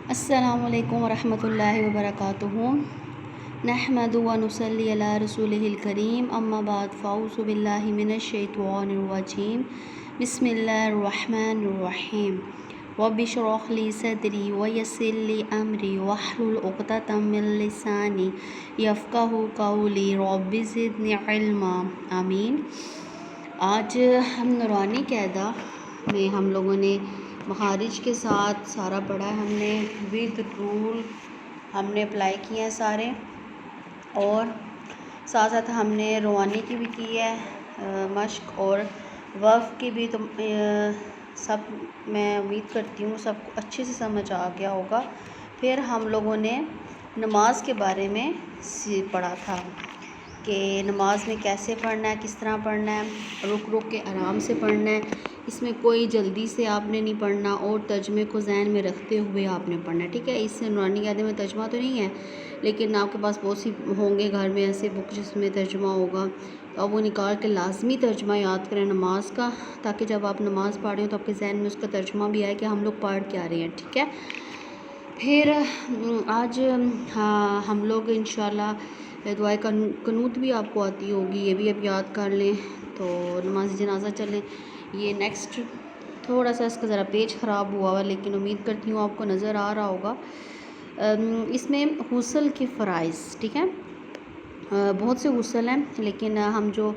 السلام علیکم ورحمۃ اللہ وبرکاتہ۔ نحمد و نصلی علی رسولہ الکریم، اما بعد فاعوذ باللہ من الشیطان الرجیم، بسم اللہ الرحمن الرحیم۔ رب اشرح لی صدری ویسر لی امری واحلل عقدۃ من لسانی یفقہوا قولی، رب زدنی علما، آمین۔ آج ہم نورانی قاعدہ میں ہم لوگوں نے مخارج کے ساتھ سارا پڑھا ہے، ہم نے ود رول ہم نے اپلائی کیے ہیں سارے، اور ساتھ ساتھ ہم نے روانی کی بھی کی ہے مشق، اور وقف کی بھی۔ تو سب میں امید کرتی ہوں سب کو اچھے سے سمجھ آ گیا ہوگا۔ پھر ہم لوگوں نے نماز کے بارے میں پڑھا تھا کہ نماز میں کیسے پڑھنا ہے، کس طرح پڑھنا ہے، رک رک کے آرام سے پڑھنا ہے، اس میں کوئی جلدی سے آپ نے نہیں پڑھنا، اور ترجمے کو ذہن میں رکھتے ہوئے آپ نے پڑھنا ہے، ٹھیک ہے۔ اس سے نورانی قاعدے میں ترجمہ تو نہیں ہے، لیکن آپ کے پاس بہت سی ہوں گے گھر میں ایسے بک جس میں ترجمہ ہوگا، تو آپ وہ نکال کے لازمی ترجمہ یاد کریں نماز کا، تاکہ جب آپ نماز پڑھ رہے ہو تو آپ کے ذہن میں اس کا ترجمہ بھی آئے کہ ہم لوگ پڑھ کے آ رہے ہیں، ٹھیک ہے۔ پھر آج ہم لوگ انشاءاللہ دعائے قنوت بھی آپ کو آتی ہوگی، یہ بھی آپ یاد کر لیں۔ تو نماز جنازہ چلیں، یہ نیکسٹ تھوڑا سا اس کا ذرا پیج خراب ہوا ہوا، لیکن امید کرتی ہوں آپ کو نظر آ رہا ہوگا۔ اس میں غسل کے فرائض، ٹھیک ہے۔ بہت سے غسل ہیں، لیکن ہم جو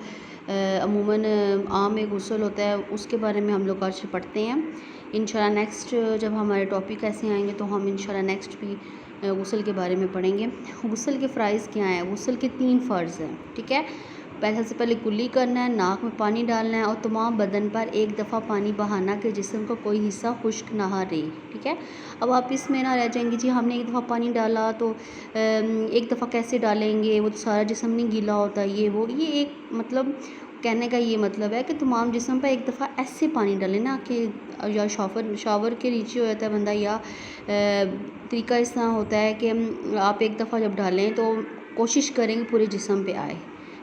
عموماً عام ایک غسل ہوتا ہے اس کے بارے میں ہم لوگ آج پڑھتے ہیں انشاءاللہ۔ نیکسٹ جب ہمارے ٹاپک ایسے آئیں گے تو ہم انشاءاللہ نیکسٹ بھی غسل کے بارے میں پڑھیں گے۔ غسل کے فرائض کیا ہیں؟ غسل کے 3 فرض ہیں، ٹھیک ہے۔ سب سے پہلے کلی کرنا ہے، ناک میں پانی ڈالنا ہے، اور تمام بدن پر ایک دفعہ پانی بہانا کہ جسم کا کوئی حصہ خشک نہ رہے، ٹھیک ہے۔ اب آپ اس میں نہ رہ جائیں گے جی ہم نے ایک دفعہ پانی ڈالا تو ایک دفعہ کیسے ڈالیں گے، وہ تو سارا جسم نہیں گیلا ہوتا، یہ ایک مطلب کہنے کا یہ مطلب ہے کہ تمام جسم پہ ایک دفعہ ایسے پانی ڈالیں نا کہ یا شاور کے نیچے ہو جاتا ہے بندہ، یا طریقہ اس طرح ہوتا ہے کہ آپ ایک دفعہ جب ڈالیں تو کوشش کریں کہ پورے جسم پہ آئے،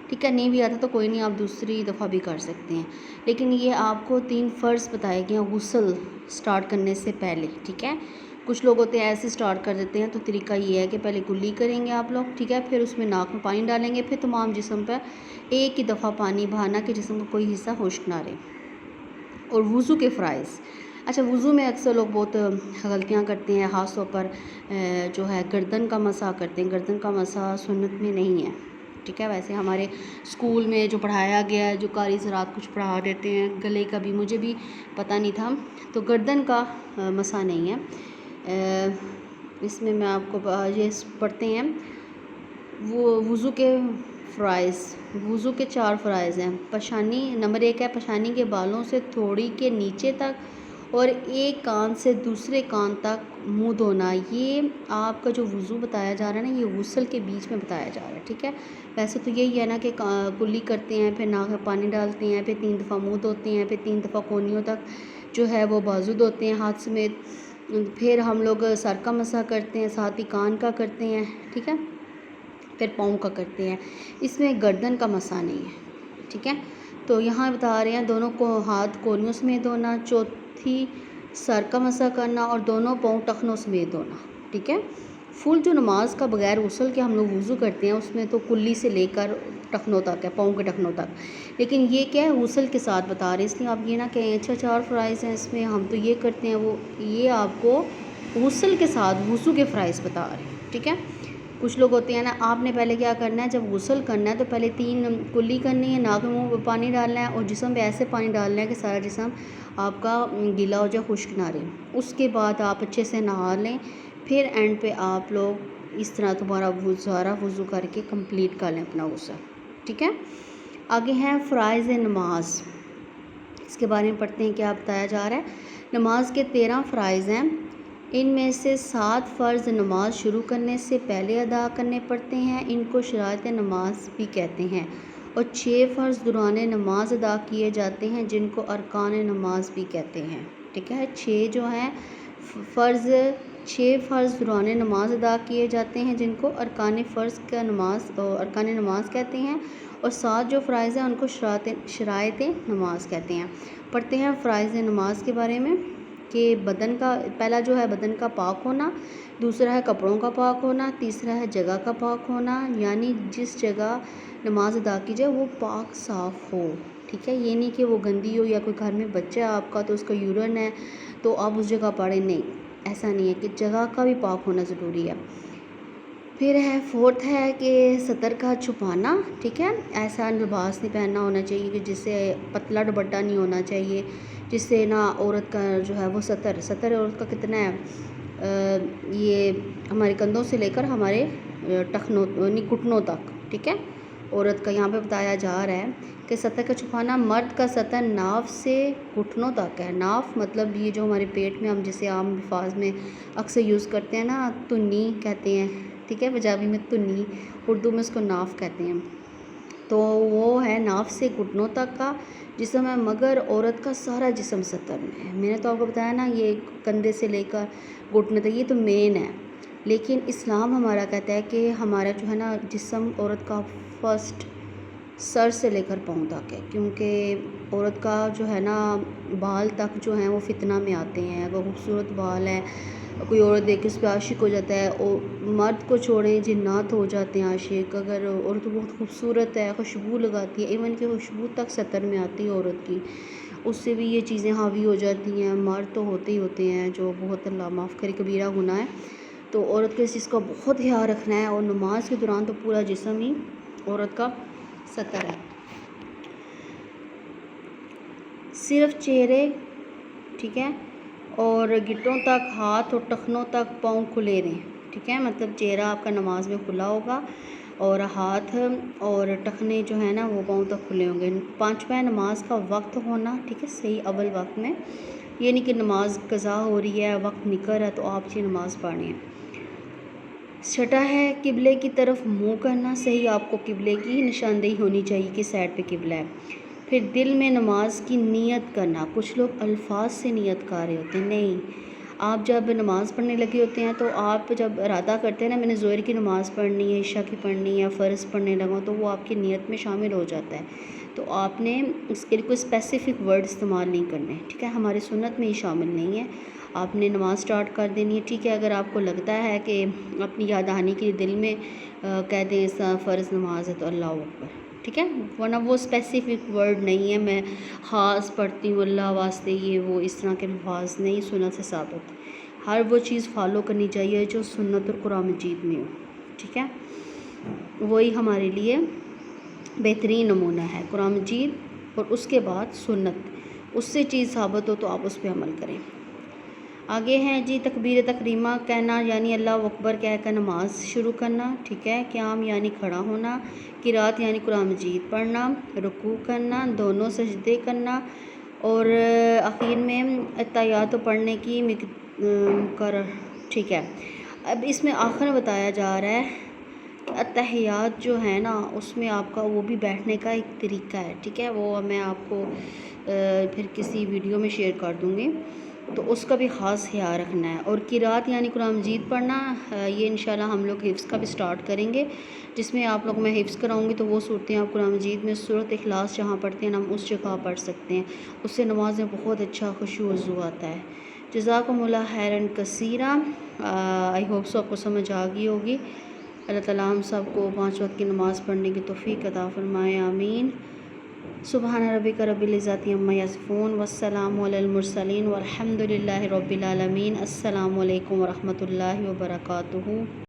ٹھیک ہے۔ نہیں بھی آتا تو کوئی نہیں، آپ دوسری دفعہ بھی کر سکتے ہیں، لیکن یہ آپ کو 3 فرض بتائے گئے ہیں غسل سٹارٹ کرنے سے پہلے، ٹھیک ہے۔ کچھ لوگ ہوتے ہیں ایسے سٹارٹ کر دیتے ہیں، تو طریقہ یہ ہے کہ پہلے کلی کریں گے آپ لوگ، ٹھیک ہے، پھر اس میں ناک میں پانی ڈالیں گے، پھر تمام جسم پر ایک ہی دفعہ پانی بہانا کہ جسم کا کوئی حصہ خشک نہ رہے۔ اور وضو کے فرائض، اچھا وضو میں اکثر لوگ بہت غلطیاں کرتے ہیں، خاص طور پر جو ہے گردن کا مسح کرتے ہیں۔ گردن کا مسح سنت میں نہیں ہے، ٹھیک ہے۔ ویسے ہمارے اسکول میں جو پڑھایا گیا ہے، جو قاری حضرات کچھ پڑھا دیتے ہیں، گلے کا بھی مجھے بھی پتہ نہیں تھا، تو گردن کا مسح نہیں ہے۔ اس میں آپ کو یہ پڑھتے ہیں وہ وضو کے فرائض۔ وضو کے 4 فرائض ہیں۔ پیشانی نمبر 1 ہے پیشانی کے بالوں سے تھوڑی کے نیچے تک اور ایک کان سے دوسرے کان تک منہ دھونا۔ یہ آپ کا جو وضو بتایا جا رہا ہے نا، یہ غسل کے بیچ میں بتایا جا رہا ہے، ٹھیک ہے۔ ویسے تو یہی ہے نا کہ کلی کرتے ہیں، پھر ناک میں پانی ڈالتے ہیں، پھر 3 دفعہ منہ دھوتے ہیں، پھر 3 دفعہ کونیوں تک جو ہے وہ بازو دھوتے ہیں ہاتھ سمیت، پھر ہم لوگ سر کا مسح کرتے ہیں، ساتھ ہی کان کا کرتے ہیں، ٹھیک ہے، پھر پاؤں کا کرتے ہیں۔ اس میں گردن کا مسح نہیں ہے، ٹھیک ہے۔ تو یہاں بتا رہے ہیں دونوں کو ہاتھ کونیوں سمیت دھونا، چوتھی سر کا مسح کرنا، اور دونوں پاؤں ٹخنوں سمیت دھونا، ٹھیک ہے۔ فل جو نماز کا بغیر غسل کے ہم لوگ وضو کرتے ہیں اس میں تو کلی سے لے کر ٹخنوں تک ہے، پاؤں کے ٹخنوں تک، لیکن یہ کیا ہے غسل کے ساتھ بتا رہے ہیں، اس لیے آپ یہ نہ کہیں اچھا 4 فرائض ہیں اس میں ہم تو یہ کرتے ہیں، وہ یہ آپ کو غسل کے ساتھ وضو کے فرائض بتا رہے ہیں، ٹھیک ہے۔ کچھ لوگ ہوتے ہیں نا، آپ نے پہلے کیا کرنا ہے، جب غسل کرنا ہے تو پہلے 3 کلی کرنی ہے، ناک منہ پہ پانی ڈالنا ہے، اور جسم پہ ایسے پانی ڈالنا ہے کہ سارا جسم آپ کا گیلا ہو جائے، خشک نہ رہے۔ اس کے بعد آپ اچھے سے نہا لیں، پھر اینڈ پہ آپ لوگ اس طرح تمہارا سارا وضو کر کے کمپلیٹ کر لیں اپنا غسل، ٹھیک ہے۔ آگے ہیں فرائض نماز، اس کے بارے میں پڑھتے ہیں کیا بتایا جا رہا ہے۔ نماز کے 13 فرائض ہیں، ان میں سے 7 فرض نماز شروع کرنے سے پہلے ادا کرنے پڑتے ہیں، ان کو شرائط نماز بھی کہتے ہیں، اور 6 فرض دوران نماز ادا کیے جاتے ہیں جن کو ارکان نماز بھی کہتے ہیں، ٹھیک ہے۔ 6 جو ہیں فرض، 6 فرض دوران نماز ادا کیے جاتے ہیں جن کو ارکان نماز کہتے ہیں، اور 7 جو فرائض ہیں ان کو شرائط نماز کہتے ہیں۔ پڑھتے ہیں فرائض نماز کے بارے میں۔ کہ بدن کا پہلا جو ہے بدن کا پاک ہونا، دوسرا ہے کپڑوں کا پاک ہونا، تیسرا ہے جگہ کا پاک ہونا، یعنی جس جگہ نماز ادا کی جائے وہ پاک صاف ہو، ٹھیک ہے. یہ نہیں کہ وہ گندی ہو، یا کوئی گھر میں بچہ ہے آپ کا تو اس کا یورین ہے تو آپ اس جگہ پڑھیں، نہیں، ایسا نہیں ہے، کہ جگہ کا بھی پاک ہونا ضروری ہے. پھر ہے فورتھ ہے کہ سطر کا چھپانا، ٹھیک ہے. ایسا لباس نہیں پہننا ہونا چاہیے کہ جس سے پتلا دوپٹہ نہیں ہونا چاہیے، جس سے نا عورت کا جو ہے وہ سطر عورت کا کتنا ہے، یہ ہمارے کندھوں سے لے کر ہمارے ٹخنوں گھٹنوں تک، ٹھیک ہے. عورت کا یہاں پہ بتایا جا رہا ہے کہ سطر کا چھپانا، مرد کا سطر ناف سے گھٹنوں تک ہے. ناف مطلب یہ جو ہمارے پیٹ میں ہم جسے عام الفاظ میں اکثر یوز کرتے ہیں نا، تنی کہتے ہیں، ٹھیک ہے، پنجابی میں تنی، اردو میں اس کو ناف کہتے ہیں. تو وہ ہے ناف سے گھٹنوں تک کا جسم ہے، مگر عورت کا سارا جسم سطر میں ہے. میں نے تو آپ کو بتایا نا، یہ کندھے سے لے کر گھٹنے تک، یہ تو مین ہے. لیکن اسلام ہمارا کہتا ہے کہ ہمارا جو ہے نا جسم عورت کا فرسٹ سر سے لے کر پاؤں تک ہے، کیونکہ عورت کا جو ہے نا بال تک جو ہیں وہ فتنہ میں آتے ہیں. اگر خوبصورت بال ہے، کوئی عورت دیکھ کے اس پہ عاشق ہو جاتا ہے، اور مرد کو چھوڑیں جنات ہو جاتے ہیں عاشق. اگر عورت بہت خوبصورت ہے، خوشبو لگاتی ہے، ایون کہ خوشبو تک سطر میں آتی ہے عورت کی، اس سے بھی یہ چیزیں حاوی ہو جاتی ہیں. مرد تو ہوتے ہیں جو بہت اللہ معاف کرے کبیرہ گناہ ہے. تو عورت کو اس چیز کا بہت خیال رکھنا ہے، اور نماز کے دوران تو پورا جسم ہی عورت کا سطر ہے. صرف چہرے، ٹھیک ہے، اور گٹوں تک، ہاتھ اور ٹخنوں تک پاؤں کھلے رہیں، ٹھیک ہے. مطلب چہرہ آپ کا نماز میں کھلا ہوگا اور ہاتھ اور ٹخنے جو ہیں نا وہ پاؤں تک کھلے ہوں گے. 5واں نماز کا وقت ہونا، ٹھیک ہے، صحیح اول وقت میں، یہ نہیں کہ نماز قضا ہو رہی ہے، وقت نکل رہا ہے تو آپ یہ نماز پڑھیں. 6 ہے قبلے کی طرف منہ کرنا، صحیح آپ کو قبلے کی نشاندہی ہونی چاہیے کہ سائڈ پہ قبلہ ہے. پھر دل میں نماز کی نیت کرنا. کچھ لوگ الفاظ سے نیت کر رہے ہوتے ہیں، نہیں، آپ جب نماز پڑھنے لگے ہوتے ہیں تو آپ جب ارادہ کرتے ہیں نا میں نے ظہر کی نماز پڑھنی ہے، عشاء کی پڑھنی ہے، فرض پڑھنے لگا تو وہ آپ کی نیت میں شامل ہو جاتا ہے. تو آپ نے اس کے لیے کوئی اسپیسیفک ورڈ استعمال نہیں کرنے، ٹھیک ہے، ہماری سنت میں ہی شامل نہیں ہے. آپ نے نماز سٹارٹ کر دینی ہے، ٹھیک ہے. اگر آپ کو لگتا ہے کہ اپنی یاد دہانی کے لیے دل میں کہہ دیں فرض نماز ہے تو اللہ اکبر، ٹھیک ہے، ورنہ وہ اسپیسیفک ورڈ نہیں ہے میں خاص پڑھتی ہوں اللہ واسطے، یہ وہ اس طرح کے الفاظ نہیں سنت سے ثابت. ہر وہ چیز فالو کرنی چاہیے جو سنت اور قرآن مجید میں ہو، ٹھیک ہے. وہی ہمارے لیے بہترین نمونہ ہے، قرآن مجید اور اس کے بعد سنت، اس سے چیز ثابت ہو تو آپ اس پہ عمل کریں. آگے ہیں جی تکبیر تحریمہ کہنا، یعنی اللہ اکبر کہہ کر نماز شروع کرنا، ٹھیک ہے. قیام یعنی کھڑا ہونا، قرات یعنی قرآن مجید پڑھنا، رکوع کرنا، دونوں سجدے کرنا، اور آخر میں اتحیات پڑھنے کی ٹھیک ہے. اب اس میں آخر بتایا جا رہا ہے کہ اتحیات جو ہے نا اس میں آپ کا وہ بھی بیٹھنے کا ایک طریقہ ہے، ٹھیک ہے، وہ میں آپ کو پھر کسی ویڈیو میں شیئر کر دوں گی، تو اس کا بھی خاص خیال رکھنا ہے. اور قرات یعنی قرآن مجید پڑھنا، یہ انشاءاللہ ہم لوگ حفظ کا بھی سٹارٹ کریں گے، جس میں آپ لوگ میں حفظ کراؤں گی. تو وہ صورتیں آپ قرآن مجید میں سورۃ اخلاص جہاں پڑھتے ہیں ہم اس جگہ پڑھ سکتے ہیں، اس سے نماز میں بہت اچھا خشوع و خضوع آتا ہے. جزاکم اللہ خیرا کثیرا. آئی ہوپ سو آپ کو سمجھ آ گئی ہوگی. اللہ تعالیٰ ہم سب کو 5 وقت کی نماز پڑھنے کی توفیق عطا فرمائے، آمین. سبحان ربک رب العزت عما یصفون والسلام علی المرسلین والحمد للہ رب العالمین. السلام علیکم ورحمۃ اللہ وبرکاتہ.